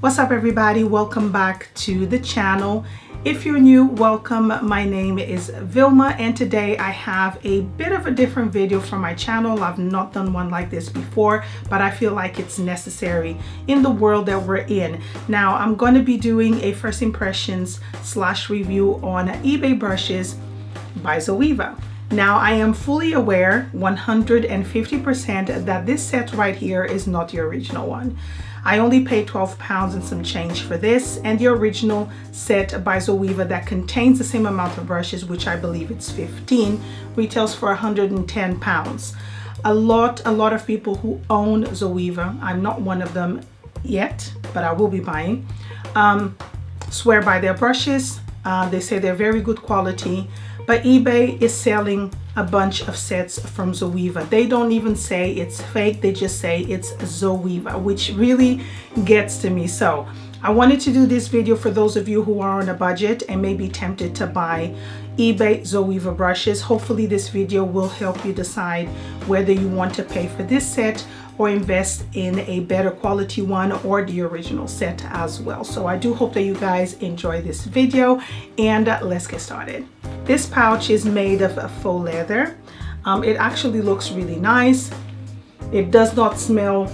What's up everybody, welcome back to the channel. If you're new, welcome. My name is Vilma and today I have a bit of a different video for my channel. I've not done one like this before, but I feel like it's necessary in the world that we're in. Now I'm going to be doing a first impressions / review on eBay brushes by Zoeva. Now I am fully aware 150% that this set right here is not the original one. I only paid £12 and some change for this, and the original set by Zoeva that contains the same amount of brushes, which I believe it's 15, retails for £110. A lot of people who own Zoeva, I'm not one of them yet, but I will be buying, swear by their brushes. They say they're very good quality, but eBay is selling a bunch of sets from Zoeva. They don't even say it's fake, they just say it's Zoeva, which really gets to me. So I wanted to do this video for those of you who are on a budget and may be tempted to buy eBay Zoeva brushes. Hopefully this video will help you decide whether you want to pay for this set or invest in a better quality one or the original set as well. So I do hope that you guys enjoy this video, and let's get started. This pouch is made of faux leather. It actually looks really nice. It does not smell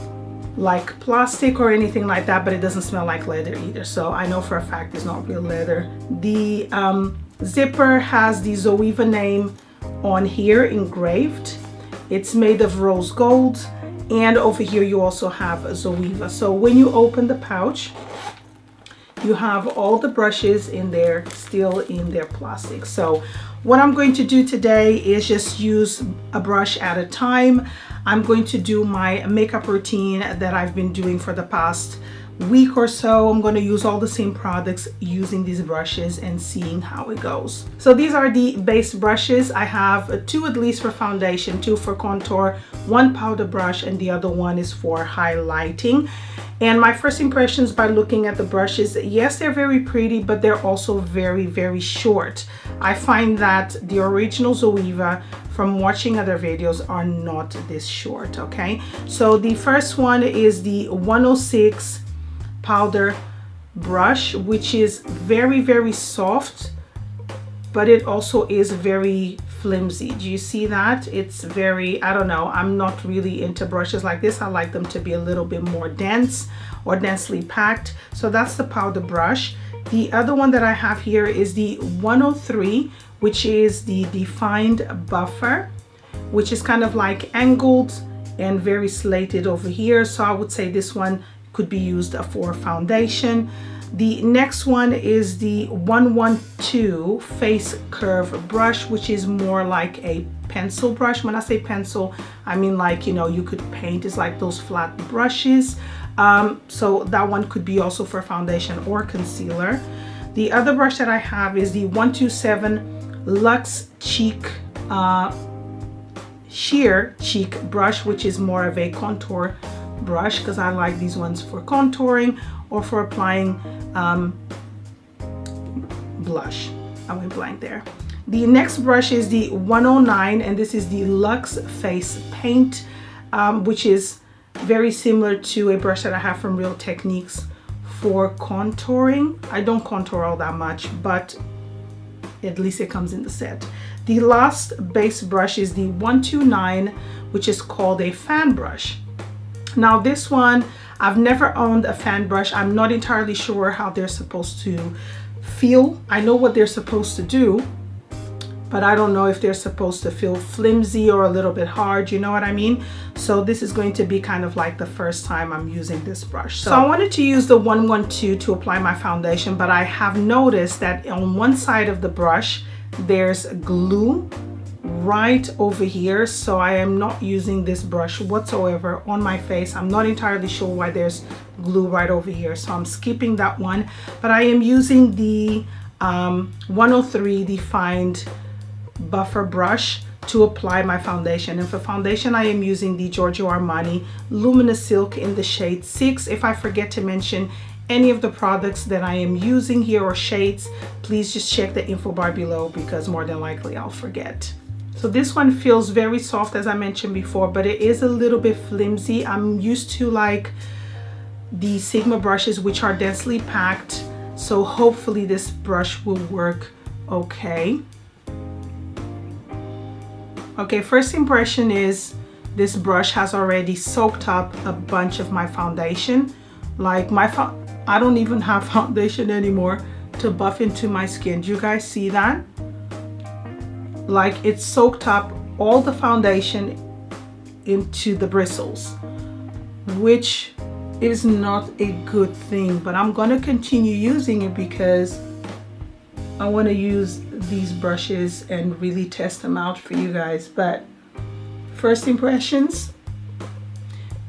like plastic or anything like that, but it doesn't smell like leather either. So I know for a fact it's not real leather. The zipper has the Zoeva name on here engraved. It's made of rose gold, and over here you also have Zoeva. So when you open the pouch, you have all the brushes in there, still in their plastic. So what I'm going to do today is just use a brush at a time. I'm going to do my makeup routine that I've been doing for the past week or so. I'm going to use all the same products using these brushes and seeing how it goes. So these are the base brushes. I have two at least for foundation, two for contour, one powder brush, and the other one is for highlighting. And my first impressions by looking at the brushes, yes, they're very pretty, but they're also very short. I find that the original Zoeva from watching other videos are not this short, okay? So the first one is the 106 powder brush, which is very soft, but it also is very flimsy. Do you see that? It's very, I don't know, I'm not really into brushes like this. I like them to be a little bit more dense or densely packed. So that's the powder brush. The other one that I have here is the 103, which is the defined buffer, which is kind of like angled and very slated over here. So I would say this one could be used for foundation. The next one is the 112 face curve brush, which is more like a pencil brush. When I say pencil, I mean like, you know, you could paint. It's like those flat brushes. So that one could be also for foundation or concealer. The other brush that I have is the 127 Luxe Cheek Sheer Cheek brush, which is more of a contour brush because I like these ones for contouring or for applying blush. I went blank there. The next brush is the 109, and this is the Luxe Face Paint, which is very similar to a brush that I have from Real Techniques for contouring. I don't contour all that much, but at least it comes in the set. The last base brush is the 129, which is called a fan brush. Now this one, I've never owned a fan brush. I'm not entirely sure how they're supposed to feel. I know what they're supposed to do, but I don't know if they're supposed to feel flimsy or a little bit hard, you know what I mean? So this is going to be kind of like the first time I'm using this brush. So I wanted to use the 112 to apply my foundation, but I have noticed that on one side of the brush, there's glue right over here. So I am not using this brush whatsoever on my face. I'm not entirely sure why there's glue right over here, so I'm skipping that one. But I am using the 103 defined buffer brush to apply my foundation. And for foundation, I am using the Giorgio Armani Luminous Silk in the shade 6. If I forget to mention any of the products that I am using here or shades, please just check the info bar below because more than likely I'll forget. So this one feels very soft, as I mentioned before, but it is a little bit flimsy. I'm used to like the Sigma brushes, which are densely packed. So hopefully this brush will work okay. Okay, first impression is this brush has already soaked up a bunch of my foundation. Like I don't even have foundation anymore to buff into my skin. Do you guys see that? Like it soaked up all the foundation into the bristles, which is not a good thing, but I'm gonna continue using it because I want to use these brushes and really test them out for you guys. But first impressions,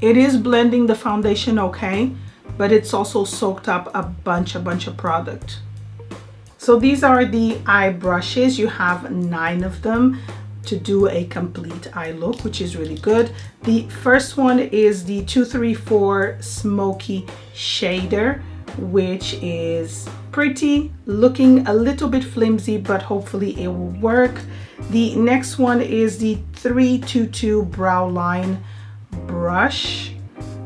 it is blending the foundation okay, but it's also soaked up a bunch of product. So these are the eye brushes. You have 9 of them to do a complete eye look, which is really good. The first one is the 234 Smoky Shader, which is pretty, looking a little bit flimsy, but hopefully it will work. The next one is the 322 Brow Line brush,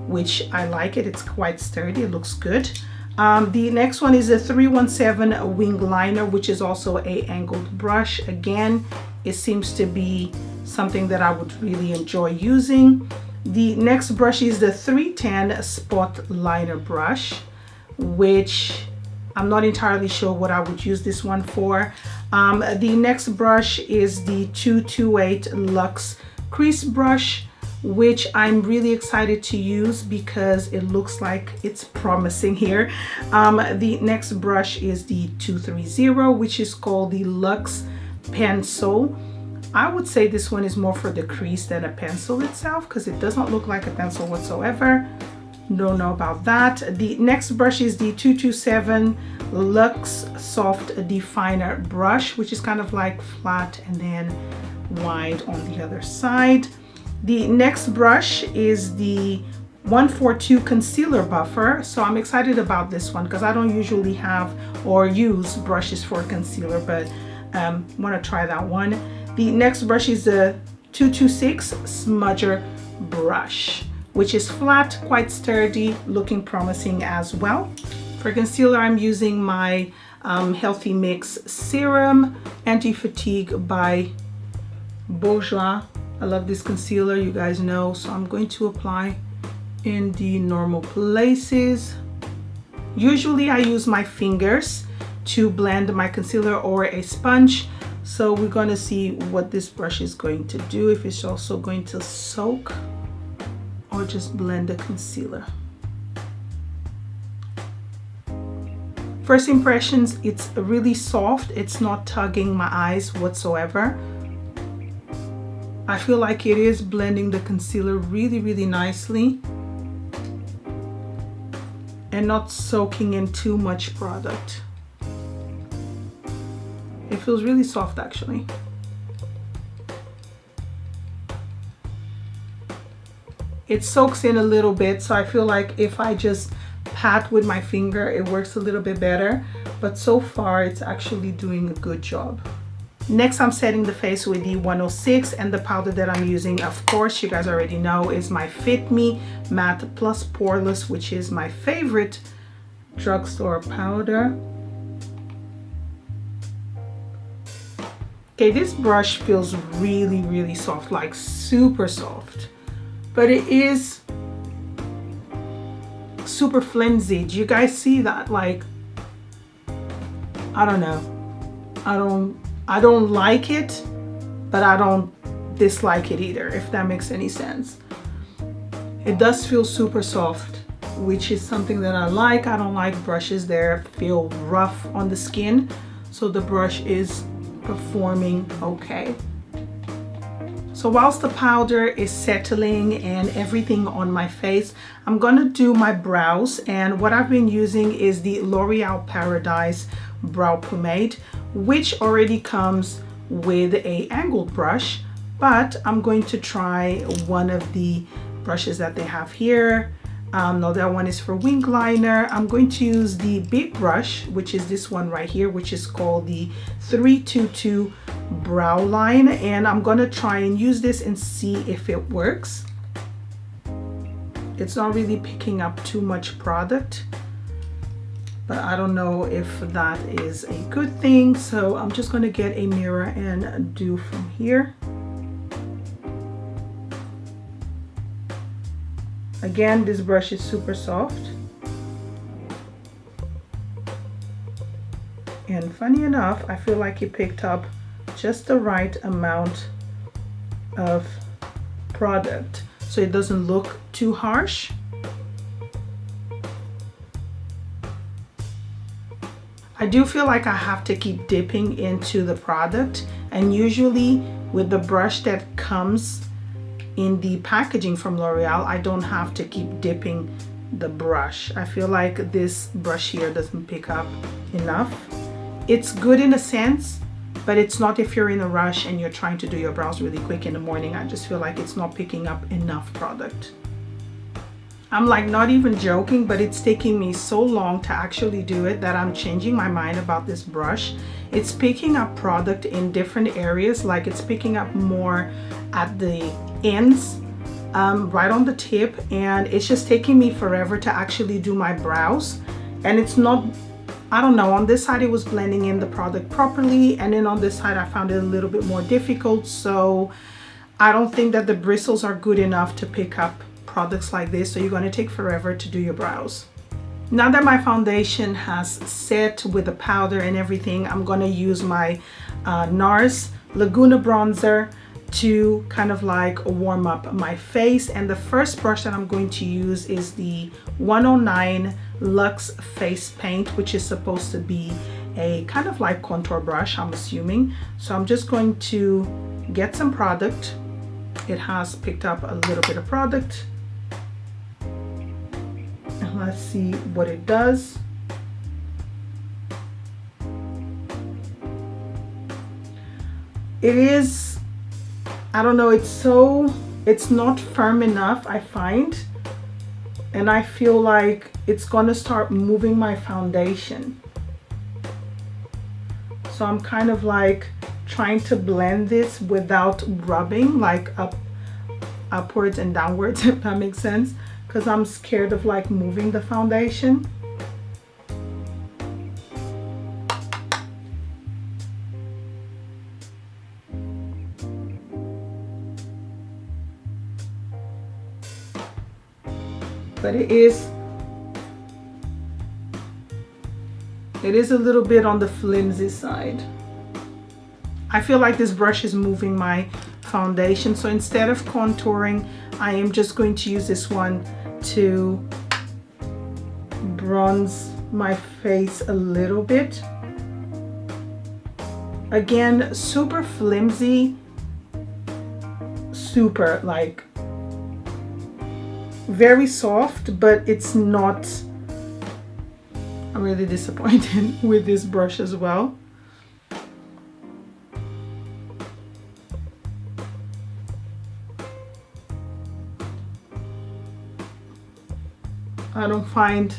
which I like it. It's quite sturdy, it looks good. The next one is a 317 Wing Liner, which is also a angled brush. Again, it seems to be something that I would really enjoy using. The next brush is the 310 Spot Liner brush, which I'm not entirely sure what I would use this one for. The next brush is the 228 Luxe Crease brush, which I'm really excited to use because it looks like it's promising here. The next brush is the 230, which is called the Luxe Pencil. I would say this one is more for the crease than a pencil itself because it doesn't look like a pencil whatsoever. Don't know about that. The next brush is the 227 Luxe Soft Definer brush, which is kind of like flat and then wide on the other side. The next brush is the 142 Concealer Buffer. So I'm excited about this one because I don't usually have or use brushes for concealer, but want to try that one. The next brush is the 226 Smudger brush, which is flat, quite sturdy, looking promising as well. For concealer, I'm using my Healthy Mix Serum Anti-Fatigue by Bourjois. I love this concealer, you guys know, so I'm going to apply in the normal places. Usually I use my fingers to blend my concealer or a sponge. So we're going to see what this brush is going to do, if it's also going to soak or just blend the concealer. First impressions, it's really soft. It's not tugging my eyes whatsoever. I feel like it is blending the concealer really nicely and not soaking in too much product. It feels really soft actually. It soaks in a little bit, so I feel like if I just pat with my finger, it works a little bit better, but so far it's actually doing a good job. Next, I'm setting the face with the 106, and the powder that I'm using, of course, you guys already know, is my Fit Me Matte Plus Poreless, which is my favorite drugstore powder. Okay, this brush feels really soft, like super soft, but it is super flimsy. Do you guys see that? Like, I don't know. I don't like it, but I don't dislike it either, if that makes any sense. It does feel super soft, which is something that I like. I don't like brushes that feel rough on the skin, so the brush is performing okay. So whilst the powder is settling and everything on my face, I'm gonna do my brows, and what I've been using is the L'Oreal Paradise Brow Pomade, which already comes with a angled brush, but I'm going to try one of the brushes that they have here. No, that one is for wing liner. I'm going to use the big brush, which is this one right here, which is called the 322 Brow Line, and I'm gonna try and use this and see if it works. It's not really picking up too much product, but I don't know if that is a good thing. So I'm just going to get a mirror and do from here. Again, this brush is super soft. And funny enough, I feel like it picked up just the right amount of product, so it doesn't look too harsh. I do feel like I have to keep dipping into the product, and usually with the brush that comes in the packaging from L'Oreal, I don't have to keep dipping the brush. I feel like this brush here doesn't pick up enough. It's good in a sense, but it's not if you're in a rush and you're trying to do your brows really quick in the morning. I just feel like it's not picking up enough product. I'm like not even joking, but it's taking me so long to actually do it that I'm changing my mind about this brush. It's picking up product in different areas, like it's picking up more at the ends, right on the tip, and it's just taking me forever to actually do my brows. And it's not, I don't know, on this side it was blending in the product properly, and then on this side I found it a little bit more difficult. So I don't think that the bristles are good enough to pick up products like this, so you're going to take forever to do your brows. Now that my foundation has set with the powder and everything, I'm going to use my NARS Laguna bronzer to kind of like warm up my face. And the first brush that I'm going to use is the 109 Luxe Face Paint, which is supposed to be a kind of like contour brush, I'm assuming. So I'm just going to get some product. It has picked up a little bit of product. And let's see what it does. It is, I don't know, it's not firm enough, I find. And I feel like it's gonna start moving my foundation. So I'm kind of like trying to blend this without rubbing, like upwards and downwards, if that makes sense, because I'm scared of like moving the foundation. But it is a little bit on the flimsy side. I feel like this brush is moving my foundation, so instead of contouring, I am just going to use this one to bronze my face a little bit. Again, super flimsy, super like very soft, but it's not. I'm really disappointed with this brush as well. I don't find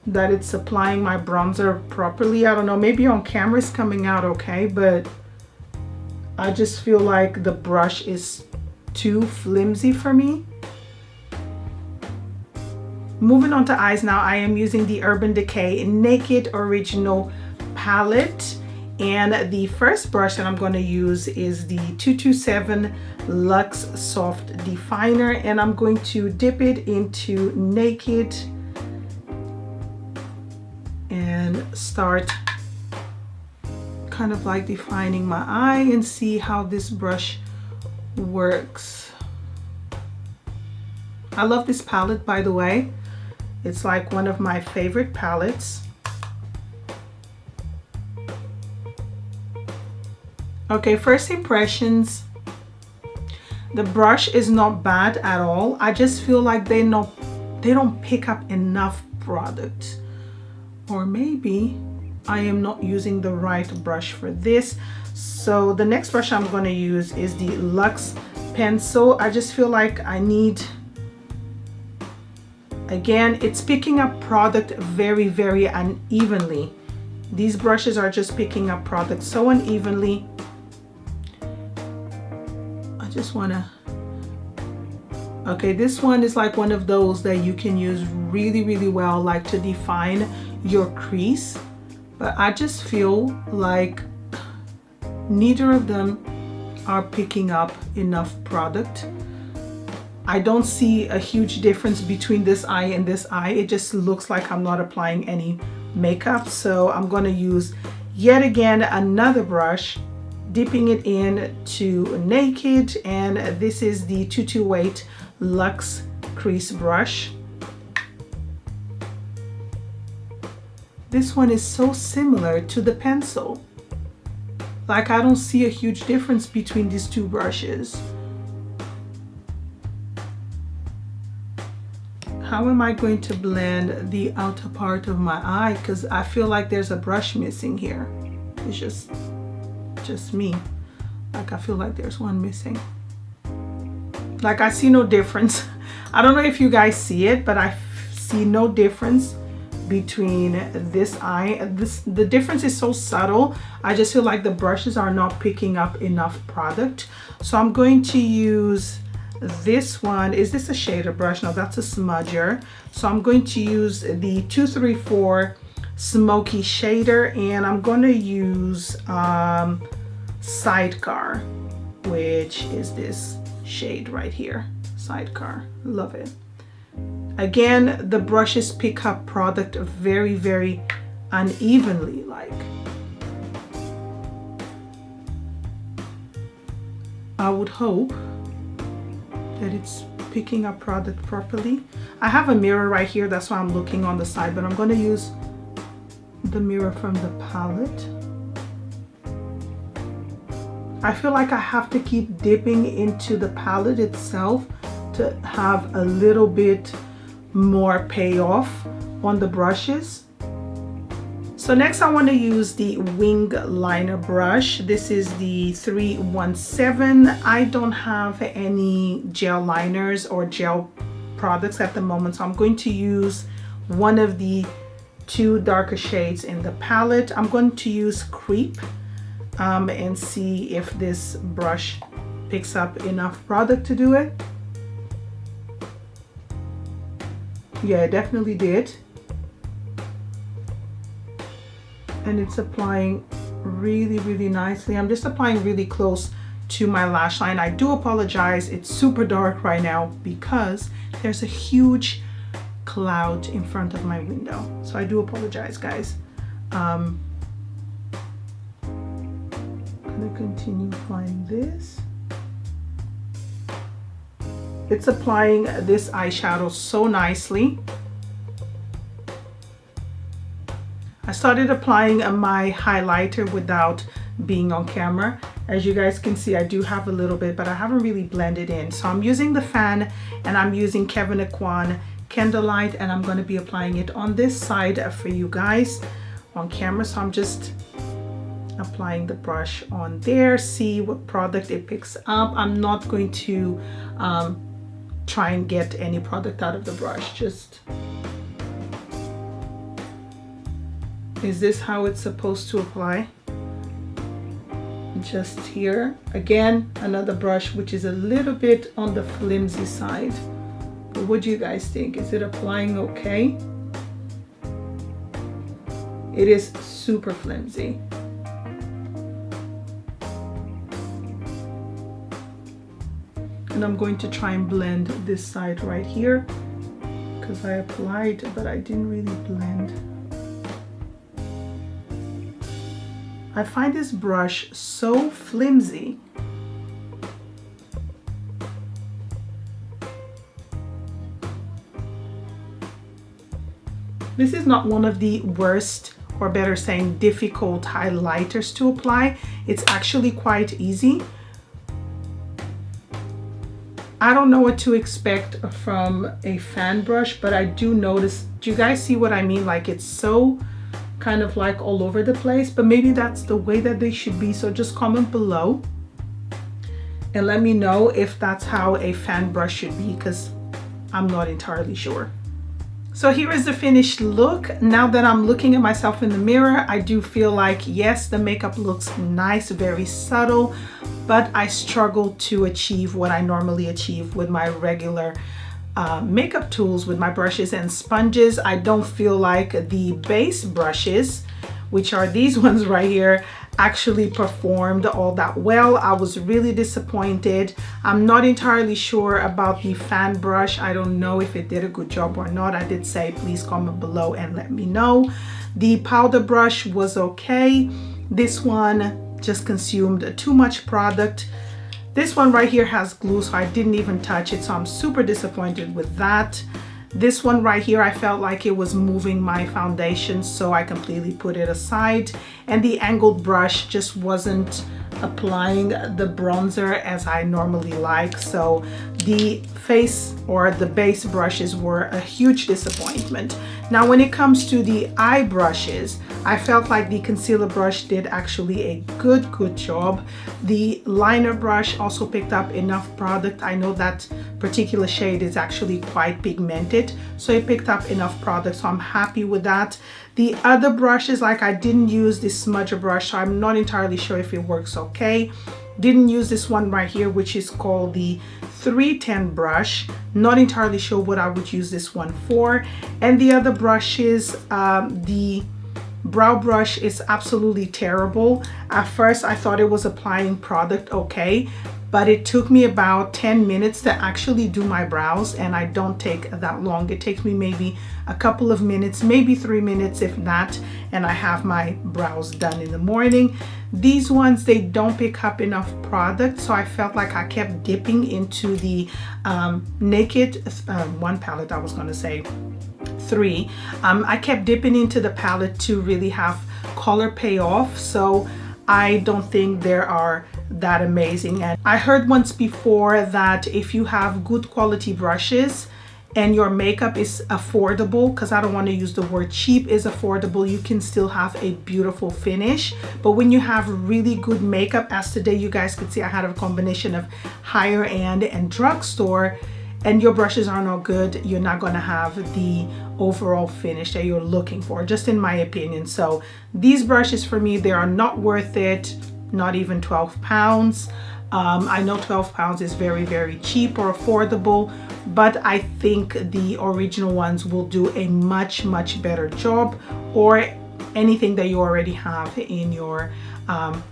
that it's applying my bronzer properly. I don't know, maybe on camera it's coming out okay, but I just feel like the brush is too flimsy for me. Moving on to eyes now, I am using the Urban Decay Naked Original palette, and the first brush that I'm going to use is the 227 Luxe Soft Definer, and I'm going to dip it into Naked and start kind of like defining my eye and see how this brush works. I love this palette, by the way. It's like one of my favorite palettes. Okay, first impressions. The brush is not bad at all. I just feel like they don't pick up enough product. Or maybe I am not using the right brush for this. So the next brush I'm going to use is the Luxe Pencil. I just feel like I need, again, it's picking up product very, very unevenly. These brushes are just picking up product so unevenly. I just want to Okay, this one is like one of those that you can use really, really well, like to define your crease. But I just feel like neither of them are picking up enough product. I don't see a huge difference between this eye and this eye. It just looks like I'm not applying any makeup. So I'm going to use yet again another brush, dipping it in to Naked, and this is the 228 Luxe Crease Brush. This one is so similar to the pencil. Like, I don't see a huge difference between these two brushes. How am I going to blend the outer part of my eye? Because I feel like there's a brush missing here. It's just me. Like, I feel like there's one missing. Like, I see no difference. I don't know if you guys see it, but I see no difference between this eye. The difference is so subtle. I just feel like the brushes are not picking up enough product. So I'm going to use this one. Is this a shader brush? No, that's a smudger. So I'm going to use the 234 Smoky Shader, and I'm going to use Sidecar, which is this shade right here. Sidecar. Love it. Again, the brushes pick up product very, very unevenly. Like, I would hope that it's picking up product properly. I have a mirror right here, that's why I'm looking on the side, but I'm going to use the mirror from the palette. I feel like I have to keep dipping into the palette itself to have a little bit more payoff on the brushes. So next I want to use the wing liner brush. This is the 317. I don't have any gel liners or gel products at the moment, so I'm going to use one of the two darker shades in the palette. I'm going to use Creep and see if this brush picks up enough product to do it. Yeah, it definitely did. And it's applying really, really nicely. I'm just applying really close to my lash line. I do apologize, it's super dark right now because there's a huge cloud in front of my window. So I do apologize, guys. I'm gonna continue applying this. It's applying this eyeshadow so nicely. I started applying my highlighter without being on camera. As you guys can see, I do have a little bit, but I haven't really blended in. So I'm using the fan and I'm using Kevyn Aucoin Candlelight, and I'm going to be applying it on this side for you guys on camera. So I'm just applying the brush on there, see what product it picks up. I'm not going to try and get any product out of the brush. Just, is this how it's supposed to apply? Just here. Again, another brush which is a little bit on the flimsy side. But what do you guys think? Is it applying okay? It is super flimsy. And I'm going to try and blend this side right here because I applied, but I didn't really blend. I find this brush so flimsy. This is not one of the worst, or better saying difficult, highlighters to apply. It's actually quite easy. I don't know what to expect from a fan brush, but I do notice, do you guys see what I mean? Like, it's so kind of like all over the place, but maybe that's the way that they should be. So just comment below and let me know if that's how a fan brush should be, because I'm not entirely sure. So here is the finished look. Now that I'm looking at myself in the mirror, I do feel like, yes, the makeup looks nice, very subtle, but I struggle to achieve what I normally achieve with my regular makeup tools, with my brushes and sponges. I don't feel like the base brushes, which are these ones right here, actually performed all that well. I was really disappointed. I'm not entirely sure about the fan brush. I don't know if it did a good job or not. I did say please comment below and let me know. The powder brush was okay. This one just consumed too much product. This one right here has glue, so I didn't even touch it, so I'm super disappointed with that. This one right here, I felt like it was moving my foundation, so I completely put it aside. And the angled brush just wasn't applying the bronzer as I normally like. So the face or the base brushes were a huge disappointment. Now, when it comes to the eye brushes, I felt like the concealer brush did actually a good job. The liner brush also picked up enough product. I know that particular shade is actually quite pigmented, so it picked up enough product, so I'm happy with that. The other brushes, like I didn't use this smudger brush, so I'm not entirely sure if it works okay. Didn't use this one right here, which is called the 310 brush. Not entirely sure what I would use this one for. And the other brushes, the brow brush is absolutely terrible. At first I thought it was applying product okay, but it took me about 10 minutes to actually do my brows, and I don't take that long. It takes me maybe a couple of minutes, maybe 3 minutes if that, and I have my brows done in the morning. These ones, they don't pick up enough product, so I felt like I kept dipping into the Naked one palette, I was gonna say three. I kept dipping into the palette to really have color pay off, so I don't think they are that amazing. And I heard once before that if you have good quality brushes and your makeup is affordable, because I don't want to use the word cheap, is affordable, you can still have a beautiful finish. But when you have really good makeup, as today you guys could see I had a combination of higher end and drugstore, and your brushes are not good, you're not going to have the overall finish that you're looking for, just in my opinion. So these brushes for me, they are not worth it, not even 12 pounds. I know 12 pounds is very cheap or affordable, but I think the original ones will do a much better job, or anything that you already have in your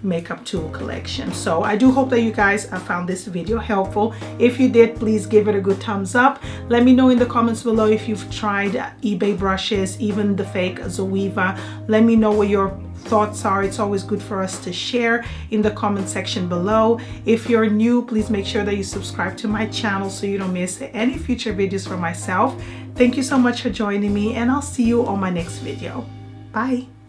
makeup tool collection. So I do hope that you guys found this video helpful. If you did, please give it a good thumbs up. Let me know in the comments below if you've tried eBay brushes, even the fake Zoeva. Let me know what your thoughts are. It's always good for us to share in the comment section below. If you're new, please make sure that you subscribe to my channel so you don't miss any future videos from myself. Thank you so much for joining me, and I'll see you on my next video. Bye.